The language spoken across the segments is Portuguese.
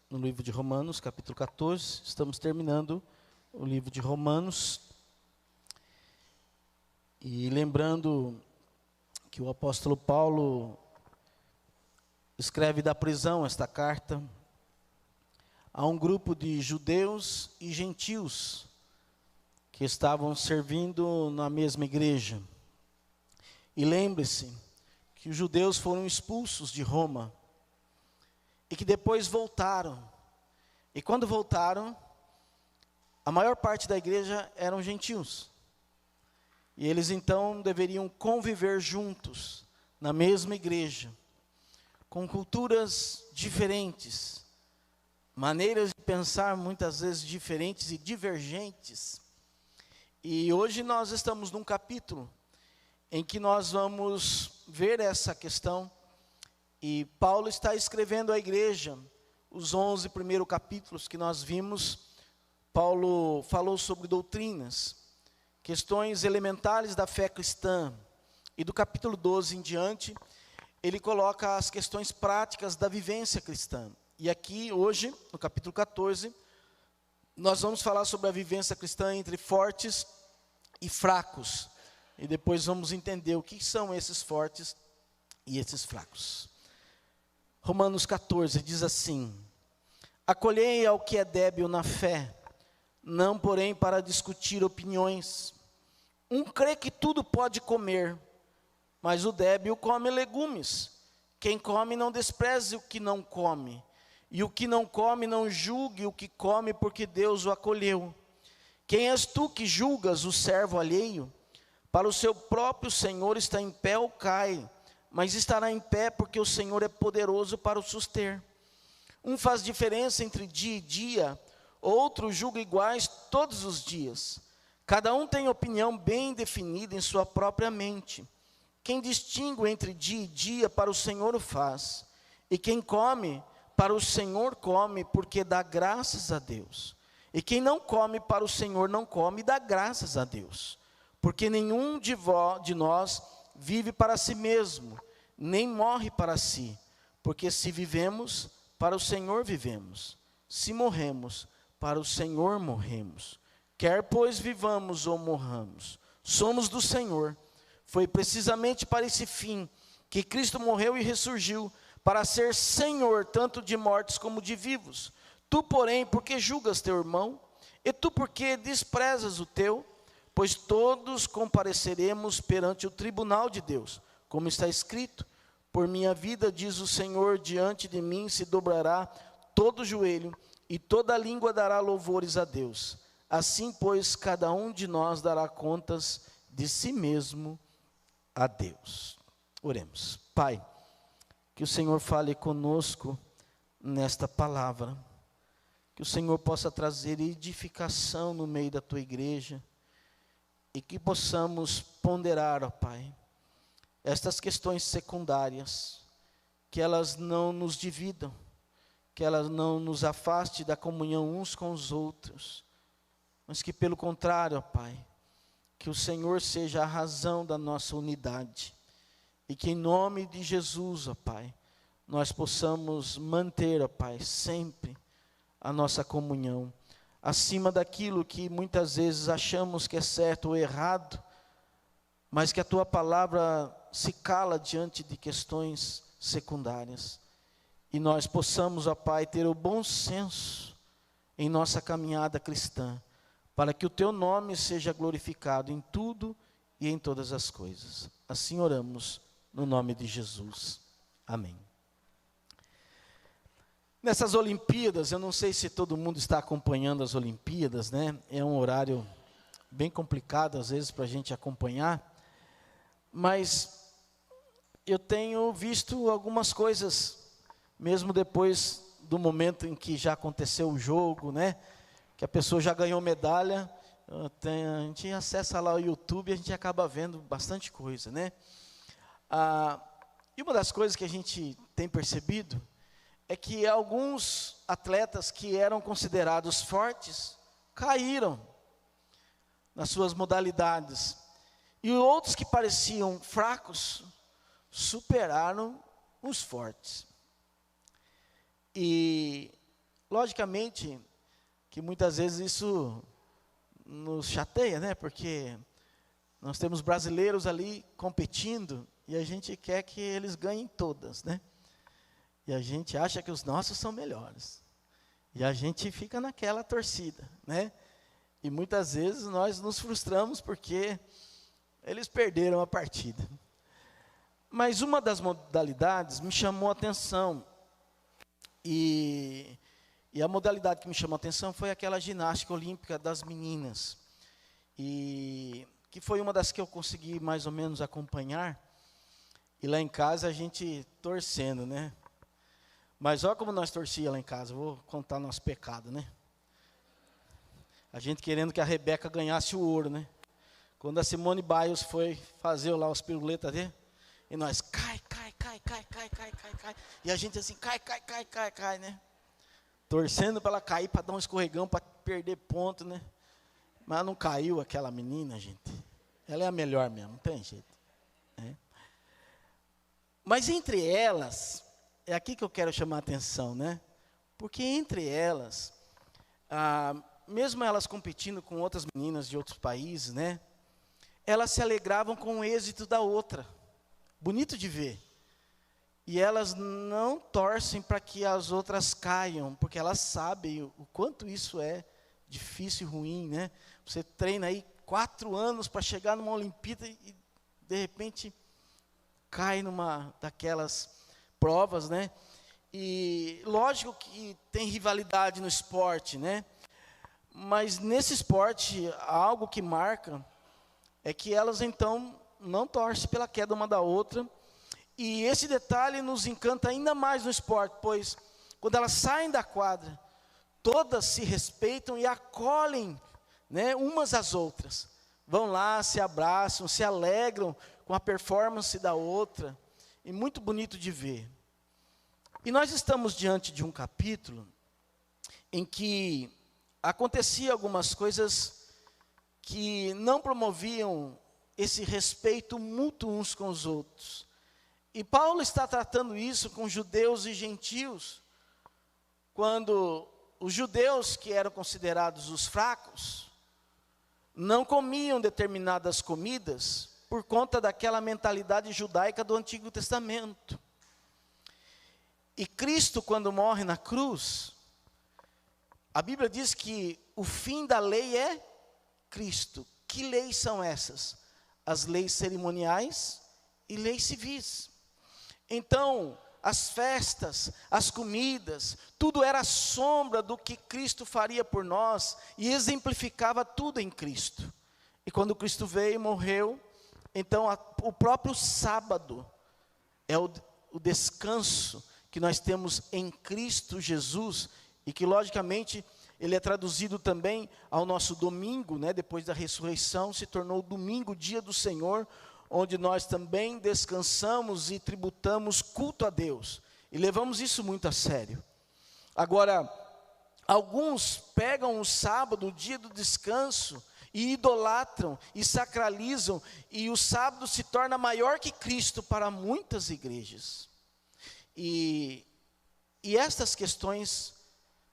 No livro de Romanos, capítulo 14, estamos terminando o livro de Romanos. E lembrando que o apóstolo Paulo escreve da prisão esta carta a um grupo de judeus e gentios que estavam servindo na mesma igreja. E lembre-se que os judeus foram expulsos de Roma e que depois voltaram. E quando voltaram, a maior parte da igreja eram gentios. E eles então deveriam conviver juntos, na mesma igreja, com culturas diferentes, maneiras de pensar muitas vezes diferentes e divergentes. E hoje nós estamos num capítulo em que nós vamos ver essa questão. E Paulo está escrevendo à igreja, os 11 primeiros capítulos que nós vimos. Paulo falou sobre doutrinas, questões elementares da fé cristã. E do capítulo 12 em diante, ele coloca as questões práticas da vivência cristã. E aqui, hoje, no capítulo 14, nós vamos falar sobre a vivência cristã entre fortes e fracos. E depois vamos entender o que são esses fortes e esses fracos. Romanos 14 diz assim: acolhei ao que é débil na fé, não porém para discutir opiniões. Um crê que tudo pode comer, mas o débil come legumes. Quem come não despreze o que não come, e o que não come não julgue o que come, porque Deus o acolheu. Quem és tu que julgas o servo alheio? Para o seu próprio Senhor está em pé ou cai, mas estará em pé porque o Senhor é poderoso para o suster. Um faz diferença entre dia e dia, outro julga iguais todos os dias. Cada um tem opinião bem definida em sua própria mente. Quem distingue entre dia e dia, para o Senhor o faz. E quem come, para o Senhor come, porque dá graças a Deus. E quem não come, para o Senhor não come, e dá graças a Deus. Porque nenhum de nós vive para si mesmo, nem morre para si. Porque se vivemos, para o Senhor vivemos. Se morremos, para o Senhor morremos. Quer pois vivamos ou morramos, somos do Senhor. Foi precisamente para esse fim que Cristo morreu e ressurgiu, para ser Senhor tanto de mortos como de vivos. Tu, porém, por que julgas teu irmão? E tu, por que desprezas o teu? Pois todos compareceremos perante o tribunal de Deus, como está escrito: por minha vida, diz o Senhor, diante de mim se dobrará todo joelho, e toda língua dará louvores a Deus. Assim, pois, cada um de nós dará contas de si mesmo a Deus. Oremos. Pai, que o Senhor fale conosco nesta palavra, que o Senhor possa trazer edificação no meio da tua igreja, e que possamos ponderar, ó Pai, estas questões secundárias, que elas não nos dividam, que elas não nos afastem da comunhão uns com os outros, mas que pelo contrário, ó Pai, que o Senhor seja a razão da nossa unidade, e que em nome de Jesus, ó Pai, nós possamos manter, ó Pai, sempre a nossa comunhão, acima daquilo que muitas vezes achamos que é certo ou errado, mas que a Tua palavra se cala diante de questões secundárias. E nós possamos, ó Pai, ter o bom senso em nossa caminhada cristã, para que o Teu nome seja glorificado em tudo e em todas as coisas. Assim oramos, no nome de Jesus. Amém. Nessas Olimpíadas, eu não sei se todo mundo está acompanhando as Olimpíadas, né? É um horário bem complicado, às vezes, para a gente acompanhar. Mas eu tenho visto algumas coisas, mesmo depois do momento em que já aconteceu o jogo, né? Que a pessoa já ganhou medalha. A gente acessa lá o YouTube e a gente acaba vendo bastante coisa, né? E uma das coisas que a gente tem percebido é que alguns atletas que eram considerados fortes caíram nas suas modalidades, e outros que pareciam fracos superaram os fortes. E, logicamente, que muitas vezes isso nos chateia, né? Porque nós temos brasileiros ali competindo e a gente quer que eles ganhem todas, né? E a gente acha que os nossos são melhores. E a gente fica naquela torcida, né? E muitas vezes nós nos frustramos porque eles perderam a partida. Mas uma das modalidades me chamou a atenção. E a modalidade que me chamou a atenção foi aquela ginástica olímpica das meninas. E que foi uma das que eu consegui mais ou menos acompanhar. E lá em casa a gente torcendo, né? Mas olha como nós torcia lá em casa, vou contar nosso pecado, né? A gente querendo que a Rebeca ganhasse o ouro, né? Quando a Simone Biles foi fazer lá os piruletas dele, e nós, cai. E a gente assim, cai, né? Torcendo para ela cair, para dar um escorregão, para perder ponto, né? Mas não caiu aquela menina, gente. Ela é a melhor mesmo, não tem jeito. Né? Mas entre elas, é aqui que eu quero chamar a atenção, né? Porque entre elas, mesmo elas competindo com outras meninas de outros países, né? Elas se alegravam com o êxito da outra. Bonito de ver. E elas não torcem para que as outras caiam, porque elas sabem o quanto isso é difícil e ruim, né? Você treina aí 4 anos para chegar numa Olimpíada e de repente cai numa daquelas provas, né? E lógico que tem rivalidade no esporte, né? Mas nesse esporte, algo que marca é que elas então não torcem pela queda uma da outra. E esse detalhe nos encanta ainda mais no esporte, pois quando elas saem da quadra, todas se respeitam e acolhem, né, umas às outras. Vão lá, se abraçam, se alegram com a performance da outra. E muito bonito de ver. E nós estamos diante de um capítulo em que acontecia algumas coisas que não promoviam esse respeito mútuo uns com os outros. E Paulo está tratando isso com judeus e gentios, quando os judeus, que eram considerados os fracos, não comiam determinadas comidas por conta daquela mentalidade judaica do Antigo Testamento. E Cristo, quando morre na cruz, a Bíblia diz que o fim da lei é Cristo. Que leis são essas? As leis cerimoniais e leis civis. Então, as festas, as comidas, tudo era sombra do que Cristo faria por nós e exemplificava tudo em Cristo. E quando Cristo veio e morreu, então o próprio sábado é o descanso que nós temos em Cristo Jesus e que logicamente ele é traduzido também ao nosso domingo, né, depois da ressurreição, se tornou o domingo, dia do Senhor, onde nós também descansamos e tributamos culto a Deus. E levamos isso muito a sério. Agora, alguns pegam o sábado, o dia do descanso, e idolatram, e sacralizam, e o sábado se torna maior que Cristo para muitas igrejas. E estas questões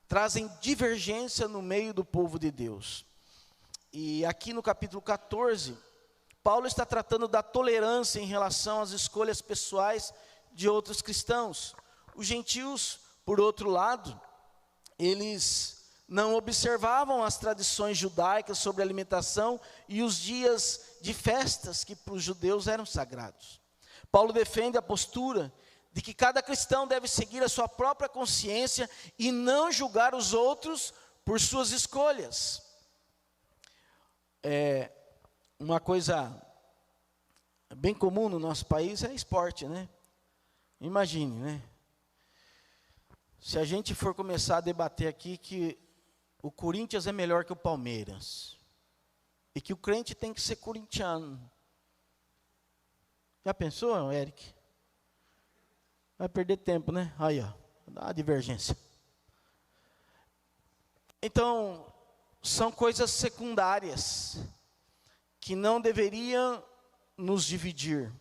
trazem divergência no meio do povo de Deus. E aqui no capítulo 14, Paulo está tratando da tolerância em relação às escolhas pessoais de outros cristãos. Os gentios, por outro lado, eles não observavam as tradições judaicas sobre alimentação e os dias de festas que para os judeus eram sagrados. Paulo defende a postura de que cada cristão deve seguir a sua própria consciência e não julgar os outros por suas escolhas. Uma coisa bem comum no nosso país é esporte, né? Imagine, né? Se a gente for começar a debater aqui que o Corinthians é melhor que o Palmeiras e que o crente tem que ser corintiano. Já pensou, Eric? Vai perder tempo, né? Aí, ó, dá uma divergência. Então, são coisas secundárias que não deveriam nos dividir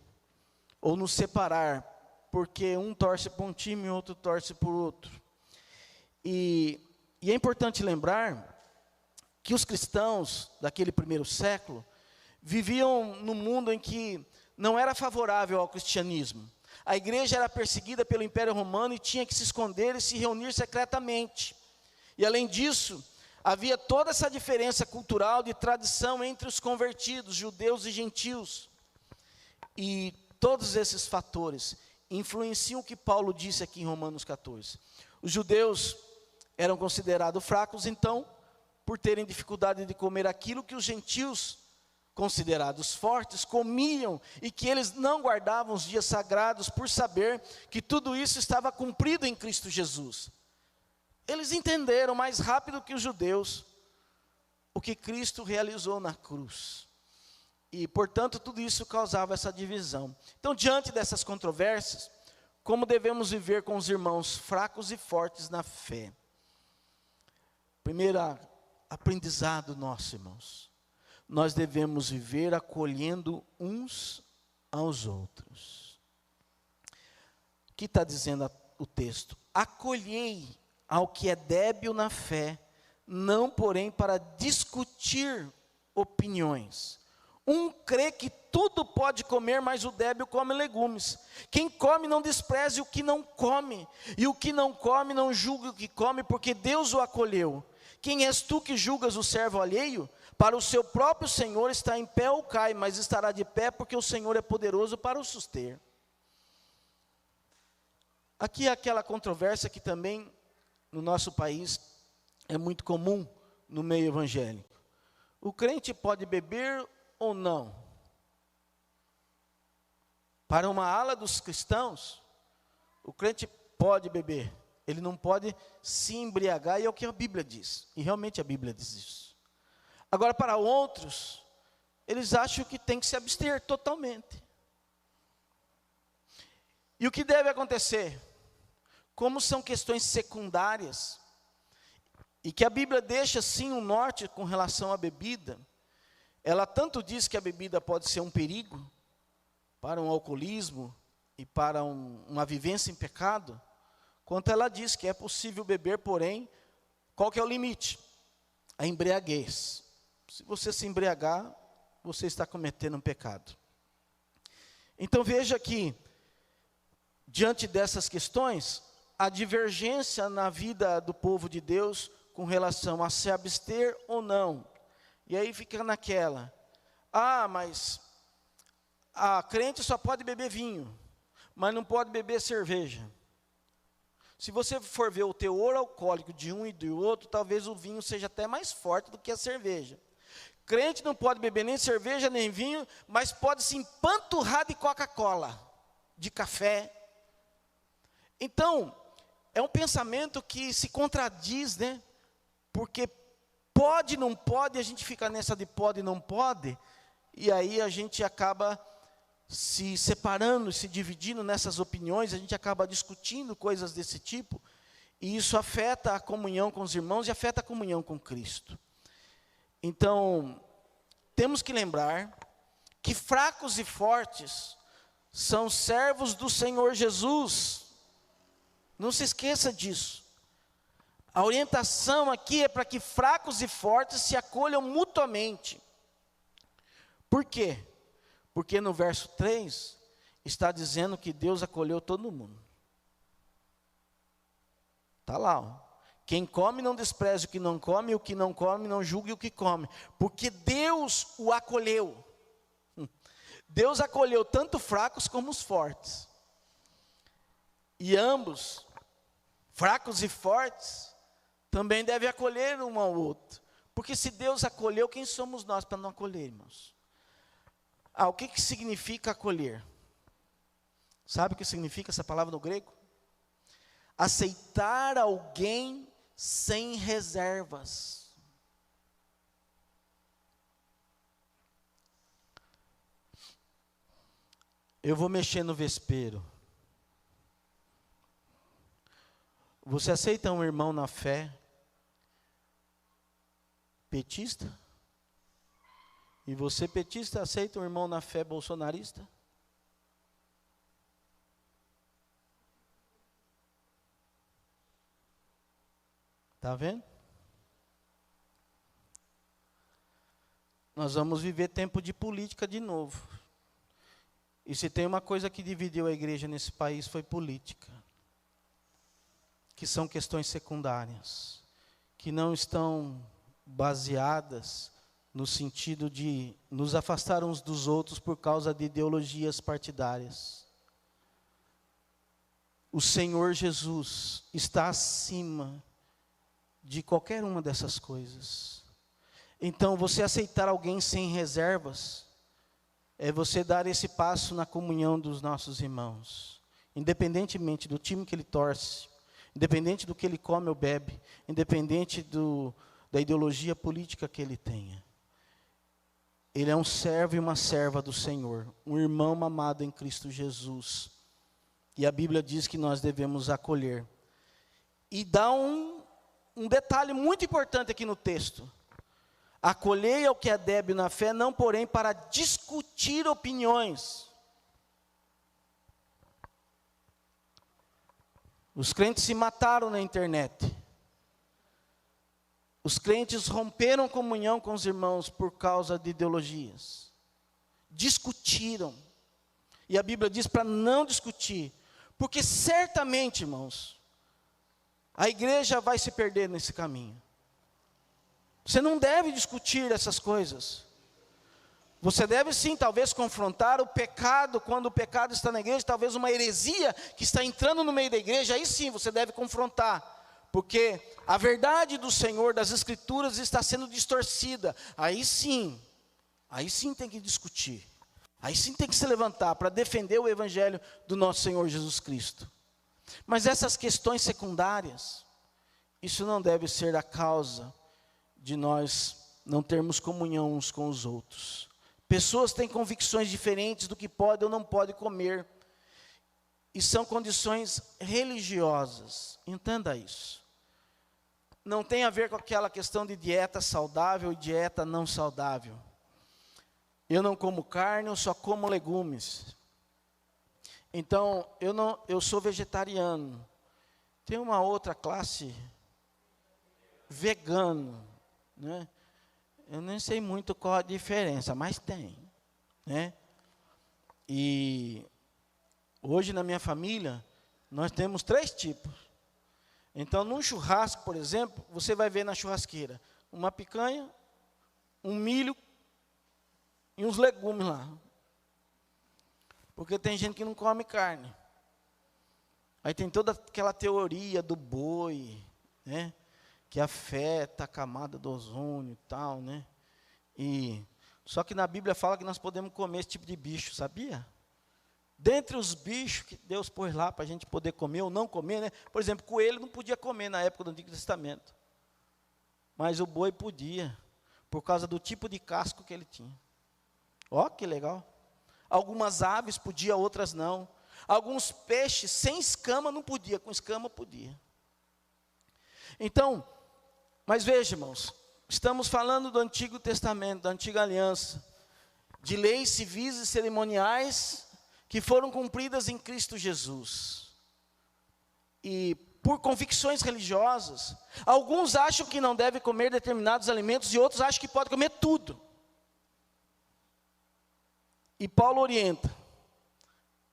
ou nos separar, porque um torce para um time e outro torce por outro. E é importante lembrar que os cristãos daquele primeiro século viviam num mundo em que não era favorável ao cristianismo. A igreja era perseguida pelo Império Romano e tinha que se esconder e se reunir secretamente. E além disso, havia toda essa diferença cultural de tradição entre os convertidos, judeus e gentios. E todos esses fatores influenciam o que Paulo disse aqui em Romanos 14. Os judeus eram considerados fracos, então, por terem dificuldade de comer aquilo que os gentios, considerados fortes, comiam, e que eles não guardavam os dias sagrados, por saber que tudo isso estava cumprido em Cristo Jesus. Eles entenderam mais rápido que os judeus o que Cristo realizou na cruz. E, portanto, tudo isso causava essa divisão. Então, diante dessas controvérsias, como devemos viver com os irmãos fracos e fortes na fé? Primeiro aprendizado nosso, irmãos. Nós devemos viver acolhendo uns aos outros. O que está dizendo o texto? Acolhei ao que é débil na fé, não porém para discutir opiniões. Um crê que tudo pode comer, mas o débil come legumes. Quem come não despreze o que não come, e o que não come não julgue o que come, porque Deus o acolheu. Quem és tu que julgas o servo alheio? Para o seu próprio Senhor está em pé ou cai, mas estará de pé, porque o Senhor é poderoso para o suster. Aqui é aquela controvérsia que também no nosso país é muito comum no meio evangélico. O crente pode beber ou não? Para uma ala dos cristãos, o crente pode beber, ele não pode se embriagar, e é o que a Bíblia diz, e realmente a Bíblia diz isso. Agora, para outros, eles acham que tem que se abster totalmente. E o que deve acontecer? Como são questões secundárias, e que a Bíblia deixa sim um norte com relação à bebida, ela tanto diz que a bebida pode ser um perigo para um alcoolismo e para uma vivência em pecado, quanto ela diz que é possível beber, porém, qual que é o limite? A embriaguez. Se você se embriagar, você está cometendo um pecado. Então veja que, diante dessas questões, a divergência na vida do povo de Deus com relação a se abster ou não. E aí fica naquela, mas a crente só pode beber vinho, mas não pode beber cerveja. Se você for ver o teor alcoólico de um e do outro, talvez o vinho seja até mais forte do que a cerveja. Crente não pode beber nem cerveja, nem vinho, mas pode se empanturrar de Coca-Cola, de café. Então, é um pensamento que se contradiz, né? Porque pode, não pode, a gente fica nessa de pode e não pode, e aí a gente acaba se separando, se dividindo nessas opiniões, a gente acaba discutindo coisas desse tipo, e isso afeta a comunhão com os irmãos e afeta a comunhão com Cristo. Então, temos que lembrar que fracos e fortes são servos do Senhor Jesus. Não se esqueça disso. A orientação aqui é para que fracos e fortes se acolham mutuamente. Por quê? Porque no verso 3 está dizendo que Deus acolheu todo mundo. Está lá, ó. Quem come não despreze o que não come, e o que não come não julgue o que come, porque Deus o acolheu. Deus acolheu tanto fracos como os fortes. E ambos, fracos e fortes, também devem acolher um ao outro. Porque se Deus acolheu, quem somos nós para não acolher, irmãos? O que significa acolher? Sabe o que significa essa palavra no grego? Aceitar alguém sem reservas. Eu vou mexer no vespeiro. Você aceita um irmão na fé petista? E você, petista, aceita um irmão na fé bolsonarista? Está vendo? Nós vamos viver tempo de política de novo. E se tem uma coisa que dividiu a igreja nesse país foi política. Que são questões secundárias. Que não estão baseadas no sentido de nos afastar uns dos outros por causa de ideologias partidárias. O Senhor Jesus está acima de qualquer uma dessas coisas. Então, você aceitar alguém sem reservas, é você dar esse passo na comunhão dos nossos irmãos. Independentemente do time que ele torce, independente do que ele come ou bebe, independente da ideologia política que ele tenha. Ele é um servo e uma serva do Senhor, um irmão amado em Cristo Jesus. E a Bíblia diz que nós devemos acolher. E dá um detalhe muito importante aqui no texto. Acolhei ao que é débil na fé, não porém para discutir opiniões. Os crentes se mataram na internet. Os crentes romperam comunhão com os irmãos por causa de ideologias. Discutiram. E a Bíblia diz para não discutir. Porque certamente, irmãos, a igreja vai se perder nesse caminho. Você não deve discutir essas coisas. Você deve sim, talvez, confrontar o pecado, quando o pecado está na igreja, talvez uma heresia que está entrando no meio da igreja, aí sim você deve confrontar. Porque a verdade do Senhor, das Escrituras, está sendo distorcida. Aí sim tem que discutir. Aí sim tem que se levantar para defender o Evangelho do nosso Senhor Jesus Cristo. Mas essas questões secundárias, isso não deve ser a causa de nós não termos comunhão uns com os outros. Pessoas têm convicções diferentes do que pode ou não pode comer. E são condições religiosas. Entenda isso. Não tem a ver com aquela questão de dieta saudável e dieta não saudável. Eu não como carne, eu só como legumes. Então, eu sou vegetariano. Tem uma outra classe, vegano, né? Eu nem sei muito qual a diferença, mas tem, né? E hoje na minha família, nós temos 3 tipos. Então, num churrasco, por exemplo, você vai ver na churrasqueira uma picanha, um milho e uns legumes lá. Porque tem gente que não come carne. Aí tem toda aquela teoria do boi, né? Que afeta a camada do ozônio e tal, né? Só que na Bíblia fala que nós podemos comer esse tipo de bicho, sabia? Dentre os bichos que Deus pôs lá para a gente poder comer ou não comer, né? Por exemplo, coelho não podia comer na época do Antigo Testamento. Mas o boi podia, por causa do tipo de casco que ele tinha. Ó, que legal. Algumas aves podia, outras não. Alguns peixes sem escama não podia, com escama podia. Então, mas veja, irmãos, estamos falando do Antigo Testamento, da Antiga Aliança, de leis civis e cerimoniais que foram cumpridas em Cristo Jesus. E por convicções religiosas, alguns acham que não deve comer determinados alimentos e outros acham que pode comer tudo. E Paulo orienta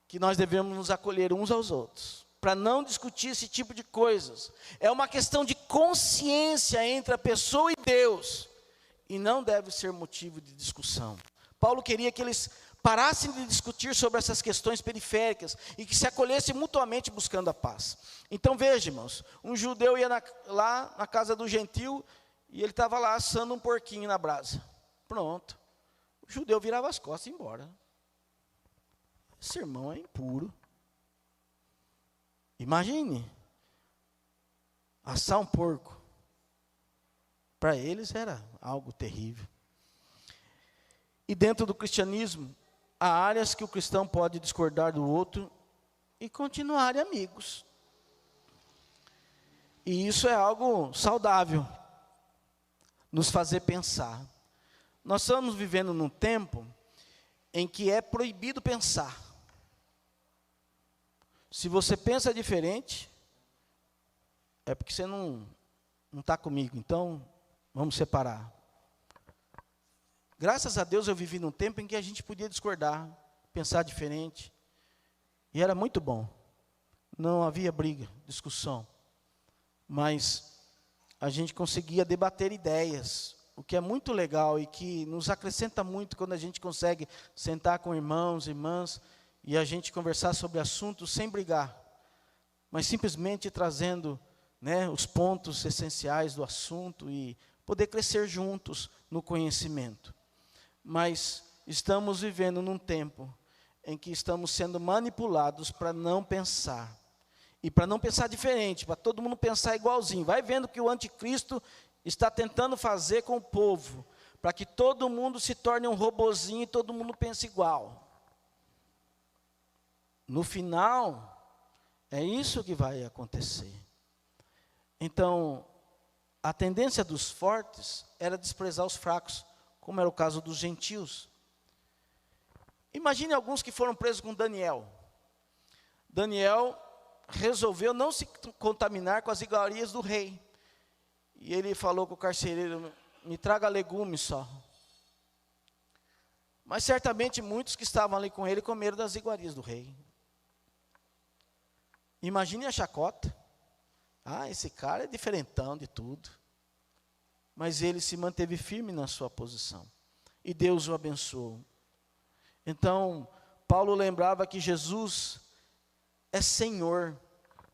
que nós devemos nos acolher uns aos outros, para não discutir esse tipo de coisas. É uma questão de consciência entre a pessoa e Deus, e não deve ser motivo de discussão. Paulo queria que eles parassem de discutir sobre essas questões periféricas e que se acolhessem mutuamente buscando a paz. Então veja, irmãos, um judeu ia lá na casa do gentil e ele estava lá assando um porquinho na brasa. Pronto. O judeu virava as costas e ia embora. Esse irmão é impuro. Imagine, assar um porco. Para eles era algo terrível. E dentro do cristianismo, há áreas que o cristão pode discordar do outro e continuar amigos. E isso é algo saudável, nos fazer pensar. Nós estamos vivendo num tempo em que é proibido pensar. Se você pensa diferente, é porque você não não está comigo, então vamos separar. Graças a Deus eu vivi num tempo em que a gente podia discordar, pensar diferente, e era muito bom. Não havia briga, discussão, mas a gente conseguia debater ideias, o que é muito legal e que nos acrescenta muito quando a gente consegue sentar com irmãos, irmãs, e a gente conversar sobre assuntos sem brigar, mas simplesmente trazendo, né, os pontos essenciais do assunto e poder crescer juntos no conhecimento. Mas estamos vivendo num tempo em que estamos sendo manipulados para não pensar. E para não pensar diferente, para todo mundo pensar igualzinho. Vai vendo que o anticristo está tentando fazer com o povo, para que todo mundo se torne um robozinho e todo mundo pense igual. No final, é isso que vai acontecer. Então, a tendência dos fortes era desprezar os fracos, como era o caso dos gentios. Imagine alguns que foram presos com Daniel. Daniel resolveu não se contaminar com as iguarias do rei. E ele falou com o carcereiro, me traga legumes só. Mas certamente muitos que estavam ali com ele comeram das iguarias do rei. Imagine a chacota. Ah, esse cara é diferentão de tudo. Mas ele se manteve firme na sua posição. E Deus o abençoou. Então, Paulo lembrava que Jesus é Senhor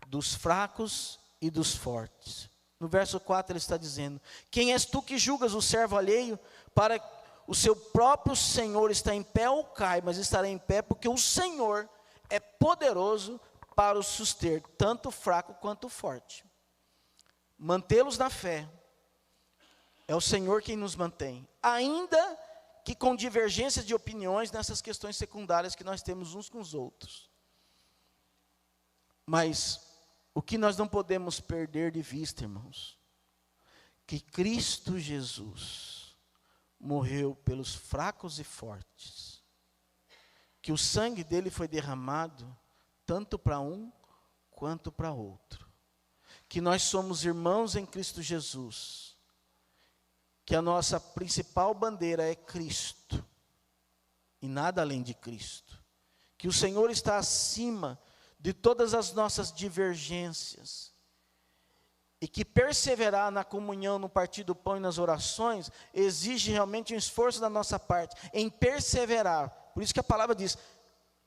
dos fracos e dos fortes. No verso 4 ele está dizendo, quem és tu que julgas o servo alheio, para o seu próprio Senhor está em pé ou cai, mas estará em pé, porque o Senhor é poderoso para o suster, tanto o fraco quanto o forte. Mantê-los na fé, é o Senhor quem nos mantém, ainda que com divergências de opiniões nessas questões secundárias que nós temos uns com os outros. Mas o que nós não podemos perder de vista, irmãos, que Cristo Jesus morreu pelos fracos e fortes, que o sangue dele foi derramado tanto para um quanto para outro, que nós somos irmãos em Cristo Jesus, que a nossa principal bandeira é Cristo e nada além de Cristo, que o Senhor está acima de todas as nossas divergências, e que perseverar na comunhão, no partir do pão e nas orações, exige realmente um esforço da nossa parte, em perseverar. Por isso que a palavra diz,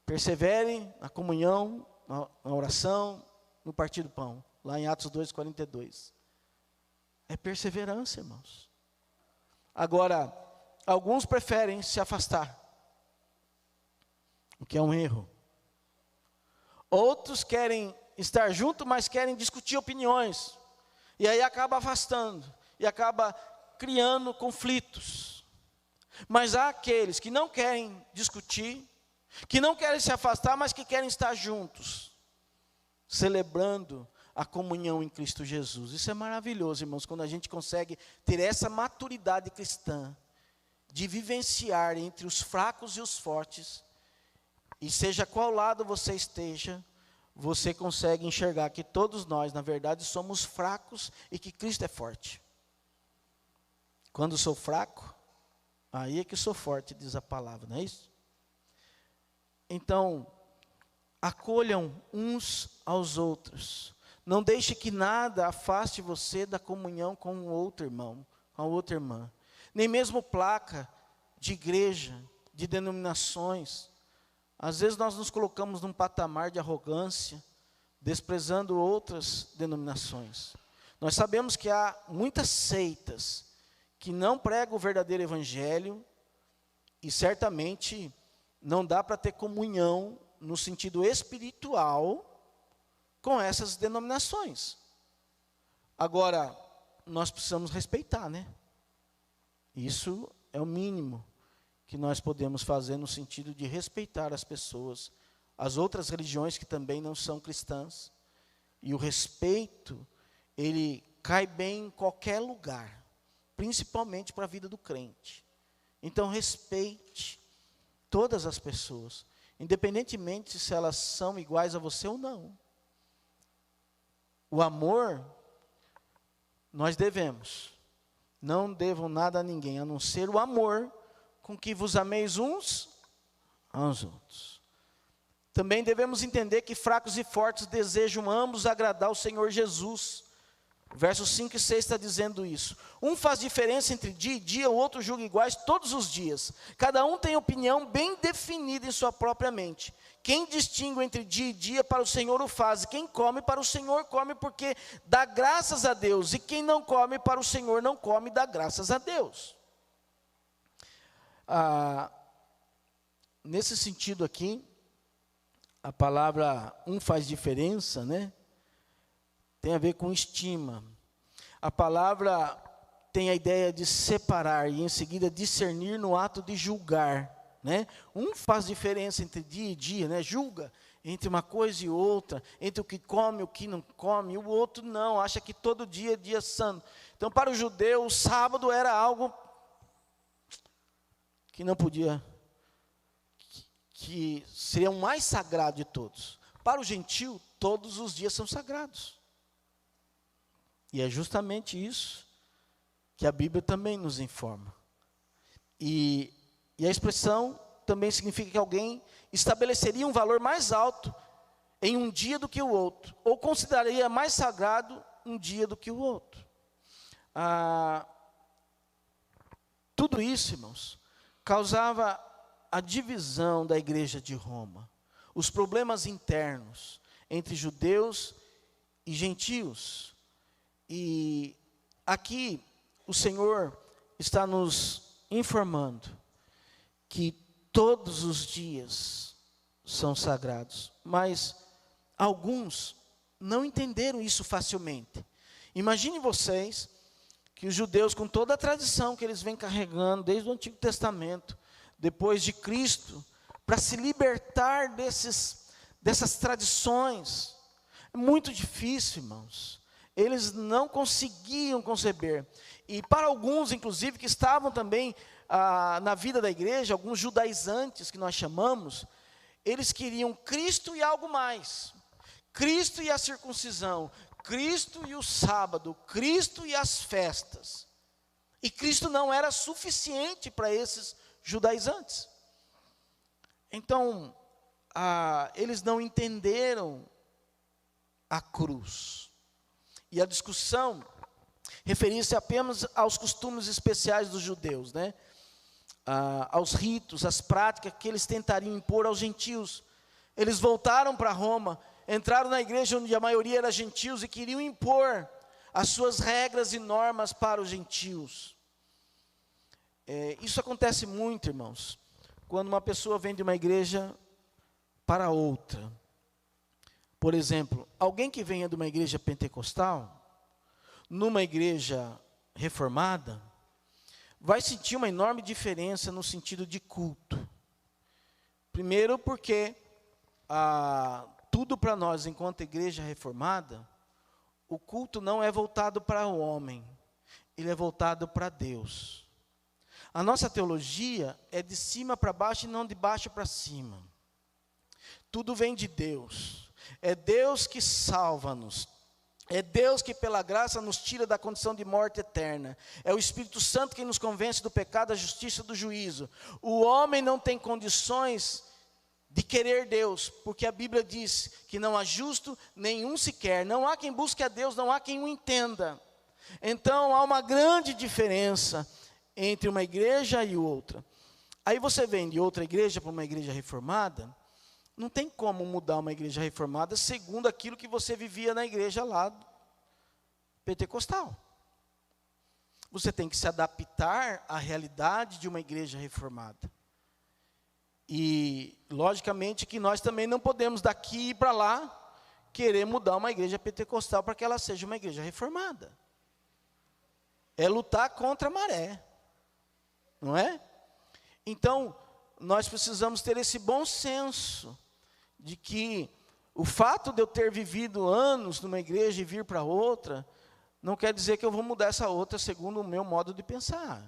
persevere na comunhão, na oração, no partir do pão, lá em Atos 2:42. É perseverança, irmãos. Agora, alguns preferem se afastar, o que é um erro. Outros querem estar junto, mas querem discutir opiniões. E aí acaba afastando. E acaba criando conflitos. Mas há aqueles que não querem discutir, que não querem se afastar, mas que querem estar juntos, celebrando a comunhão em Cristo Jesus. Isso é maravilhoso, irmãos, quando a gente consegue ter essa maturidade cristã, de vivenciar entre os fracos e os fortes, e seja qual lado você esteja, você consegue enxergar que todos nós, na verdade, somos fracos e que Cristo é forte. Quando sou fraco, aí é que sou forte, diz a palavra, não é isso? Então, acolham uns aos outros. Não deixe que nada afaste você da comunhão com o outro irmão, com a outra irmã. Nem mesmo placa de igreja, de denominações. Às vezes nós nos colocamos num patamar de arrogância, desprezando outras denominações. Nós sabemos que há muitas seitas que não pregam o verdadeiro evangelho, e certamente não dá para ter comunhão no sentido espiritual com essas denominações. Agora, nós precisamos respeitar, né? Isso é o mínimo que nós podemos fazer no sentido de respeitar as pessoas, as outras religiões que também não são cristãs. E o respeito, ele cai bem em qualquer lugar, principalmente para a vida do crente. Então, respeite todas as pessoas, independentemente se elas são iguais a você ou não. O amor nós devemos, não devam nada a ninguém, a não ser o amor com que vos ameis uns aos outros. Também devemos entender que fracos e fortes desejam ambos agradar ao Senhor Jesus. Versos 5 e 6 está dizendo isso. Um faz diferença entre dia e dia, o outro julga iguais todos os dias. Cada um tem opinião bem definida em sua própria mente. Quem distingue entre dia e dia, para o Senhor o faz. E quem come, para o Senhor come, porque dá graças a Deus. E quem não come, para o Senhor não come, dá graças a Deus. Nesse sentido aqui, a palavra um faz diferença, né? Tem a ver com estima. A palavra tem a ideia de separar e em seguida discernir no ato de julgar, né? Um faz diferença entre dia e dia, né? Julga entre uma coisa e outra, entre o que come e o que não come. O outro não, acha que todo dia é dia santo. Então, para o judeu, o sábado era algo que não podia, que seria o mais sagrado de todos. Para o gentil, todos os dias são sagrados. E é justamente isso que a Bíblia também nos informa. E a expressão também significa que alguém estabeleceria um valor mais alto em um dia do que o outro, ou consideraria mais sagrado um dia do que o outro. Tudo isso, irmãos, causava a divisão da igreja de Roma, os problemas internos entre judeus e gentios. E aqui o Senhor está nos informando que todos os dias são sagrados, mas alguns não entenderam isso facilmente. Imagine vocês que os judeus, com toda a tradição que eles vêm carregando desde o Antigo Testamento, depois de Cristo, para se libertar dessas tradições, é muito difícil, irmãos. Eles não conseguiam conceber. E para alguns, inclusive, que estavam também na vida da igreja, alguns judaizantes que nós chamamos, eles queriam Cristo e algo mais. Cristo e a circuncisão, Cristo e o sábado, Cristo e as festas. E Cristo não era suficiente para esses judaizantes. Então, eles não entenderam a cruz. E a discussão referia-se apenas aos costumes especiais dos judeus, né? Aos ritos, às práticas que eles tentariam impor aos gentios. Eles voltaram para Roma, entraram na igreja onde a maioria era gentios e queriam impor as suas regras e normas para os gentios. Isso acontece muito, irmãos, quando uma pessoa vem de uma igreja para outra. Por exemplo, alguém que venha de uma igreja pentecostal, numa igreja reformada, vai sentir uma enorme diferença no sentido de culto. Primeiro porque tudo para nós, enquanto igreja reformada, o culto não é voltado para o homem, ele é voltado para Deus. A nossa teologia é de cima para baixo e não de baixo para cima. Tudo vem de Deus. É Deus que salva-nos. É Deus que pela graça nos tira da condição de morte eterna. É o Espírito Santo quem nos convence do pecado, da justiça e do juízo. O homem não tem condições de querer Deus, porque a Bíblia diz que não há justo nenhum sequer. Não há quem busque a Deus, não há quem o entenda. Então há uma grande diferença entre uma igreja e outra. Aí você vem de outra igreja para uma igreja reformada, não tem como mudar uma igreja reformada segundo aquilo que você vivia na igreja lá pentecostal. Você tem que se adaptar à realidade de uma igreja reformada. E, logicamente, que nós também não podemos daqui ir para lá querer mudar uma igreja pentecostal para que ela seja uma igreja reformada. É lutar contra a maré, não é? Então, nós precisamos ter esse bom senso de que o fato de eu ter vivido anos numa igreja e vir para outra, não quer dizer que eu vou mudar essa outra segundo o meu modo de pensar.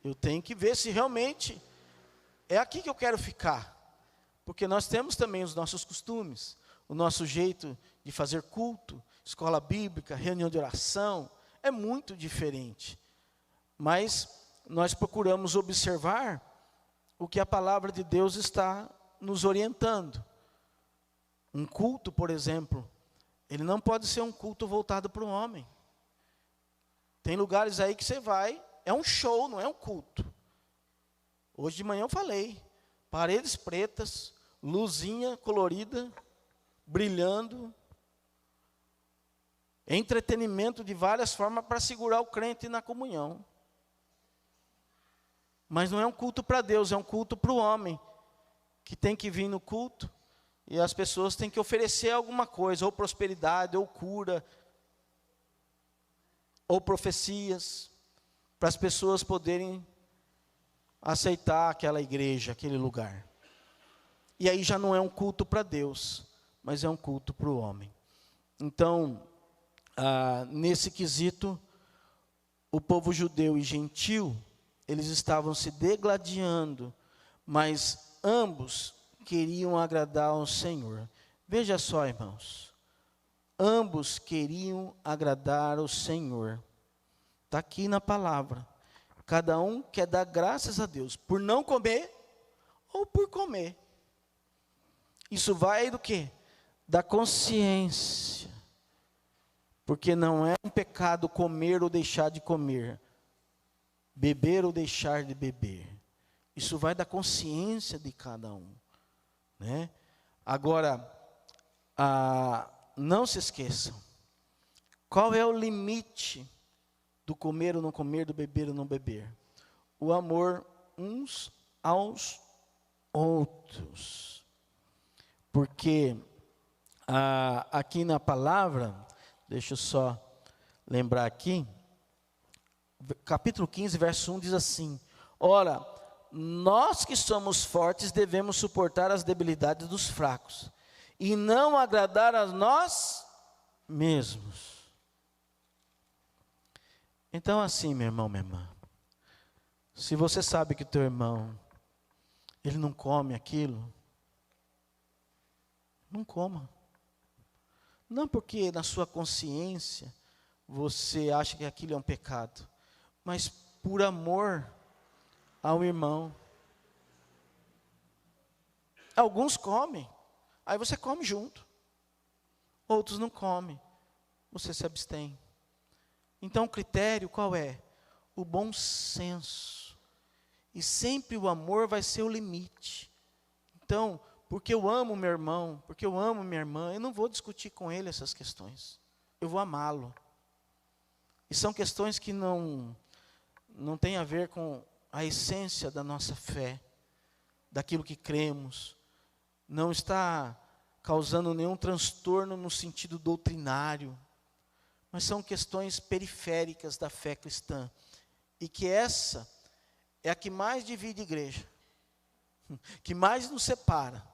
Eu tenho que ver se realmente é aqui que eu quero ficar. Porque nós temos também os nossos costumes, o nosso jeito de fazer culto, escola bíblica, reunião de oração, é muito diferente. Mas nós procuramos observar o que a palavra de Deus está nos orientando. Um culto, por exemplo, ele não pode ser um culto voltado para o homem. Tem lugares aí que você vai, é um show, não é um culto. Hoje de manhã eu falei, paredes pretas, luzinha colorida, brilhando, entretenimento de várias formas para segurar o crente na comunhão. Mas não é um culto para Deus, é um culto para o homem, que tem que vir no culto, e as pessoas têm que oferecer alguma coisa, ou prosperidade, ou cura, ou profecias, para as pessoas poderem aceitar aquela igreja, aquele lugar. E aí já não é um culto para Deus, mas é um culto para o homem. Então, nesse quesito, o povo judeu e gentil, eles estavam se degladiando, mas ambos queriam agradar ao Senhor. Veja só, irmãos, ambos queriam agradar ao Senhor. Está aqui na palavra. Cada um quer dar graças a Deus por não comer ou por comer. Isso vai do quê? Da consciência. Porque não é um pecado comer ou deixar de comer, beber ou deixar de beber. Isso vai da consciência de cada um, né? Agora, não se esqueçam, qual é o limite do comer ou não comer, do beber ou não beber? O amor uns aos outros. Porque aqui na palavra, deixa eu só lembrar aqui, capítulo 15, verso 1 diz assim: ora, nós que somos fortes devemos suportar as debilidades dos fracos, e não agradar a nós mesmos. Então assim, meu irmão, minha irmã, se você sabe que teu irmão, ele não come aquilo, não coma. Não porque na sua consciência você acha que aquilo é um pecado, mas por amor ao irmão. Alguns comem, aí você come junto. Outros não comem, você se abstém. Então o critério qual é? O bom senso. E sempre o amor vai ser o limite. Então, porque eu amo meu irmão, porque eu amo minha irmã, eu não vou discutir com ele essas questões. Eu vou amá-lo. E são questões que não tem a ver com a essência da nossa fé, daquilo que cremos. Não está causando nenhum transtorno no sentido doutrinário, mas são questões periféricas da fé cristã. E que essa é a que mais divide a igreja, que mais nos separa.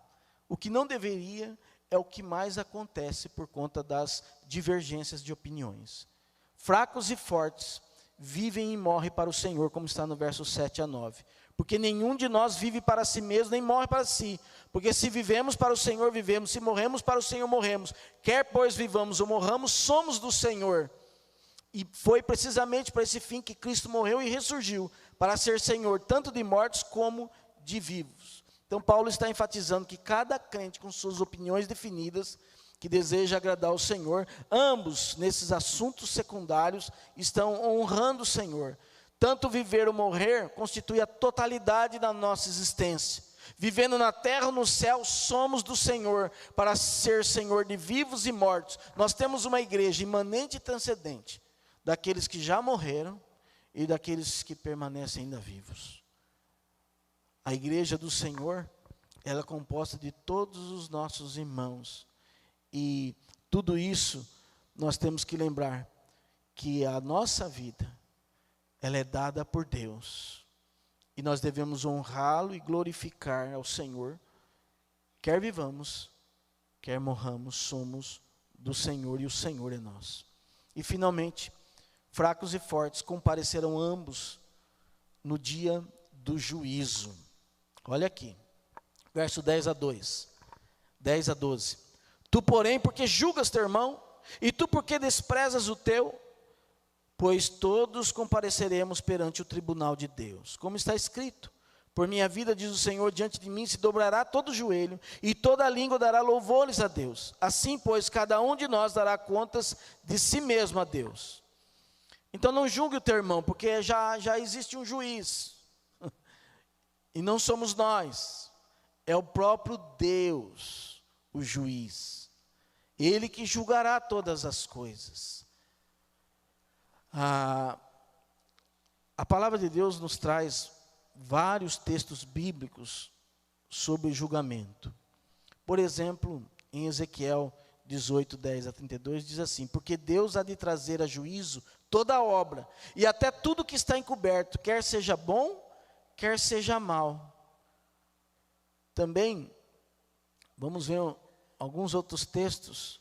O que não deveria é o que mais acontece por conta das divergências de opiniões. Fracos e fortes vivem e morrem para o Senhor, como está no verso 7 a 9. Porque nenhum de nós vive para si mesmo, nem morre para si. Porque se vivemos para o Senhor, vivemos. Se morremos para o Senhor, morremos. Quer pois vivamos ou morramos, somos do Senhor. E foi precisamente para esse fim que Cristo morreu e ressurgiu, para ser Senhor, tanto de mortos como de vivos. Então Paulo está enfatizando que cada crente com suas opiniões definidas, que deseja agradar ao Senhor, ambos nesses assuntos secundários estão honrando o Senhor. Tanto viver ou morrer constitui a totalidade da nossa existência. Vivendo na terra ou no céu, somos do Senhor, para ser Senhor de vivos e mortos. Nós temos uma igreja imanente e transcendente, daqueles que já morreram e daqueles que permanecem ainda vivos. A igreja do Senhor, ela é composta de todos os nossos irmãos. E tudo isso, nós temos que lembrar que a nossa vida, ela é dada por Deus. E nós devemos honrá-lo e glorificar ao Senhor. Quer vivamos, quer morramos, somos do Senhor e o Senhor é nosso. E finalmente, fracos e fortes comparecerão ambos no dia do juízo. Olha aqui, verso 10 a 12. Tu, porém, porque julgas teu irmão, e tu porque desprezas o teu, pois todos compareceremos perante o tribunal de Deus. Como está escrito: por minha vida, diz o Senhor, diante de mim se dobrará todo o joelho, e toda língua dará louvores a Deus. Assim, pois, cada um de nós dará contas de si mesmo a Deus. Então não julgue o teu irmão, porque já existe um juiz, e não somos nós, é o próprio Deus, o juiz, Ele que julgará todas as coisas. A palavra de Deus nos traz vários textos bíblicos sobre julgamento. Por exemplo, em Ezequiel 18, 10 a 32, diz assim: porque Deus há de trazer a juízo toda a obra, e até tudo que está encoberto, quer seja bom, quer seja mal. Também, vamos ver alguns outros textos,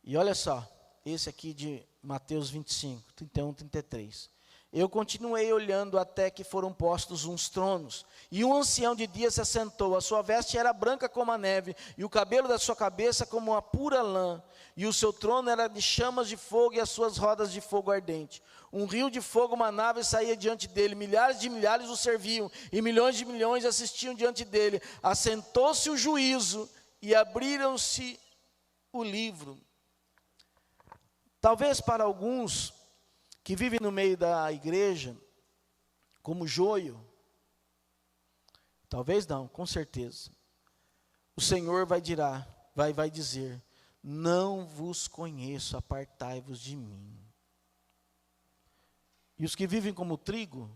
e olha só, esse aqui de Mateus 25, 31, 33. Eu continuei olhando até que foram postos uns tronos, e um ancião de dia se assentou, a sua veste era branca como a neve, e o cabelo da sua cabeça como a pura lã, e o seu trono era de chamas de fogo, e as suas rodas de fogo ardente. Um rio de fogo manava e saía diante dele, milhares de milhares o serviam, e milhões de milhões assistiam diante dele. Assentou-se o juízo, e abriram-se o livro. Talvez para alguns que vivem no meio da igreja, como joio, talvez não, com certeza, o Senhor vai dizer: não vos conheço, apartai-vos de mim. E os que vivem como trigo,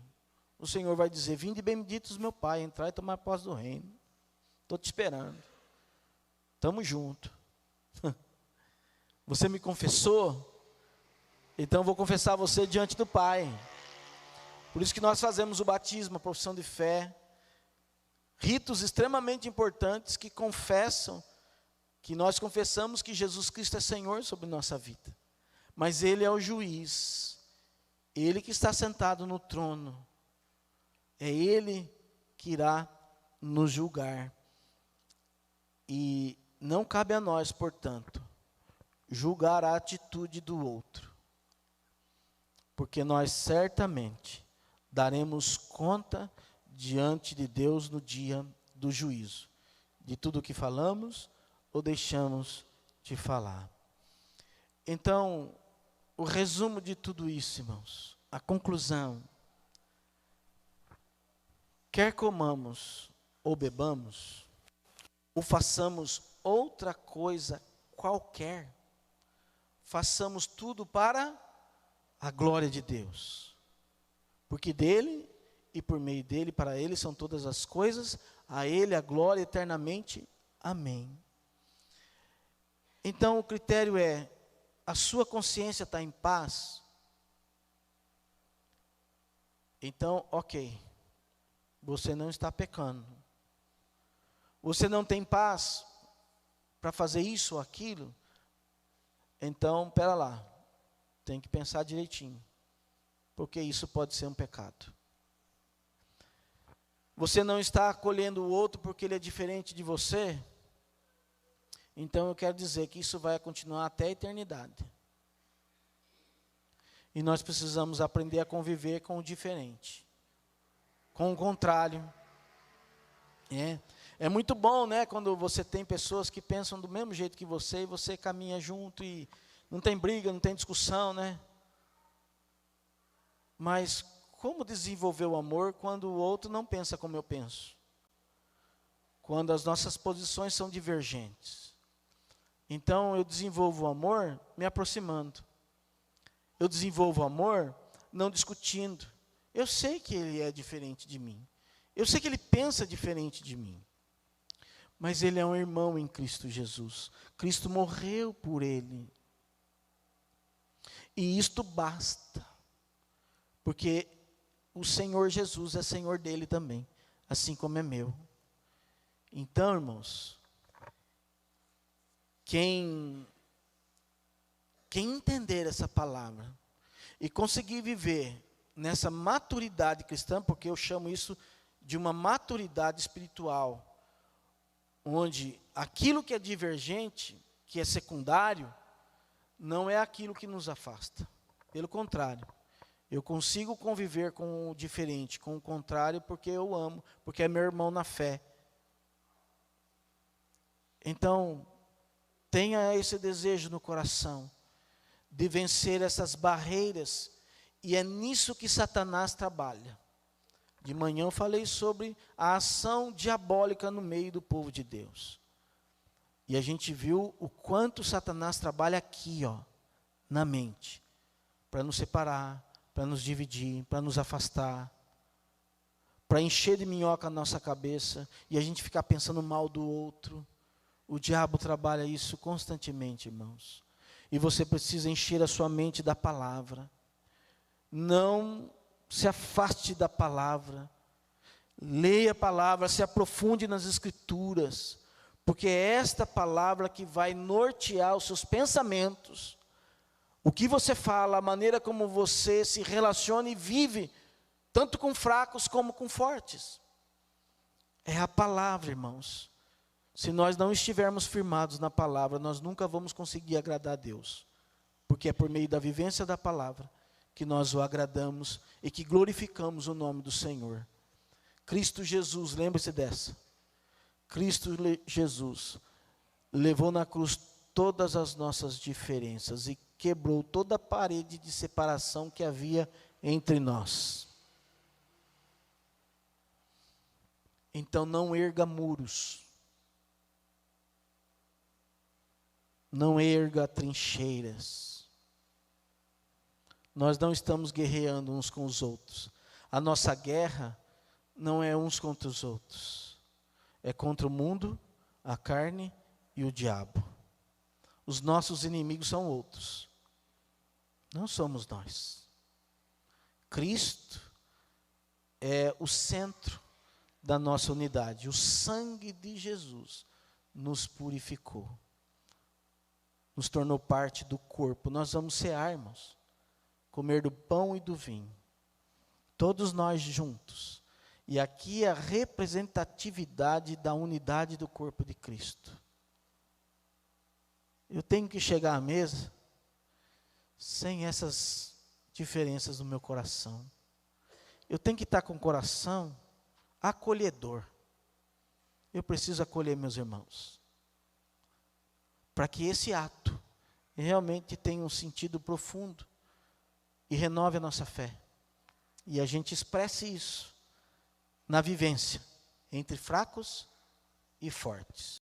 o Senhor vai dizer: vinde benditos meu Pai, entrai e tomai posse do reino. Estou te esperando, estamos juntos. Você me confessou? Então eu vou confessar você diante do Pai. Por isso que nós fazemos o batismo, a profissão de fé, ritos extremamente importantes que nós confessamos que Jesus Cristo é Senhor sobre nossa vida. Mas Ele é o juiz, Ele que está sentado no trono, é Ele que irá nos julgar. E não cabe a nós, portanto, julgar a atitude do outro, porque nós certamente daremos conta diante de Deus no dia do juízo, de tudo o que falamos ou deixamos de falar. Então, o resumo de tudo isso, irmãos, a conclusão: quer comamos ou bebamos, ou façamos outra coisa qualquer, façamos tudo para a glória de Deus, porque dele e por meio dele, para ele são todas as coisas, a ele a glória eternamente, amém. Então o critério é: a sua consciência está em paz? Então, ok, você não está pecando. Você não tem paz para fazer isso ou aquilo? Então, espera lá, tem que pensar direitinho, porque isso pode ser um pecado. Você não está acolhendo o outro porque ele é diferente de você? Então eu quero dizer que isso vai continuar até a eternidade. E nós precisamos aprender a conviver com o diferente, com o contrário. É muito bom, né, quando você tem pessoas que pensam do mesmo jeito que você, e você caminha junto e não tem briga, não tem discussão, né? Mas como desenvolver o amor quando o outro não pensa como eu penso? Quando as nossas posições são divergentes. Então eu desenvolvo o amor me aproximando. Eu desenvolvo o amor não discutindo. Eu sei que ele é diferente de mim. Eu sei que ele pensa diferente de mim. Mas ele é um irmão em Cristo Jesus. Cristo morreu por ele. E isto basta. Porque o Senhor Jesus é Senhor dele também, assim como é meu. Então, irmãos, quem entender essa palavra e conseguir viver nessa maturidade cristã, porque eu chamo isso de uma maturidade espiritual, onde aquilo que é divergente, que é secundário, não é aquilo que nos afasta. Pelo contrário, eu consigo conviver com o diferente, com o contrário, porque eu amo, porque é meu irmão na fé. Então, tenha esse desejo no coração, de vencer essas barreiras, e é nisso que Satanás trabalha. De manhã eu falei sobre a ação diabólica no meio do povo de Deus. E a gente viu o quanto Satanás trabalha aqui, ó, na mente, para nos separar, para nos dividir, para nos afastar, para encher de minhoca a nossa cabeça, e a gente ficar pensando mal do outro. O diabo trabalha isso constantemente, irmãos. E você precisa encher a sua mente da palavra. Não se afaste da palavra. Leia a palavra, se aprofunde nas escrituras, porque é esta palavra que vai nortear os seus pensamentos. O que você fala, a maneira como você se relaciona e vive, tanto com fracos como com fortes. É a palavra, irmãos. Se nós não estivermos firmados na palavra, nós nunca vamos conseguir agradar a Deus. Porque é por meio da vivência da palavra que nós o agradamos e que glorificamos o nome do Senhor. Cristo Jesus, lembre-se dessa. Cristo Jesus levou na cruz todas as nossas diferenças e quebrou toda a parede de separação que havia entre nós. Então não erga muros. Não erga trincheiras. Nós não estamos guerreando uns com os outros. A nossa guerra não é uns contra os outros. É contra o mundo, a carne e o diabo. Os nossos inimigos são outros. Não somos nós. Cristo é o centro da nossa unidade. O sangue de Jesus nos purificou. Nos tornou parte do corpo. Nós vamos cear, irmãos, comer do pão e do vinho, todos nós juntos. E aqui é a representatividade da unidade do corpo de Cristo. Eu tenho que chegar à mesa sem essas diferenças no meu coração. Eu tenho que estar com o coração acolhedor. Eu preciso acolher meus irmãos, para que esse ato realmente tenha um sentido profundo e renove a nossa fé. E a gente expresse isso na vivência entre fracos e fortes.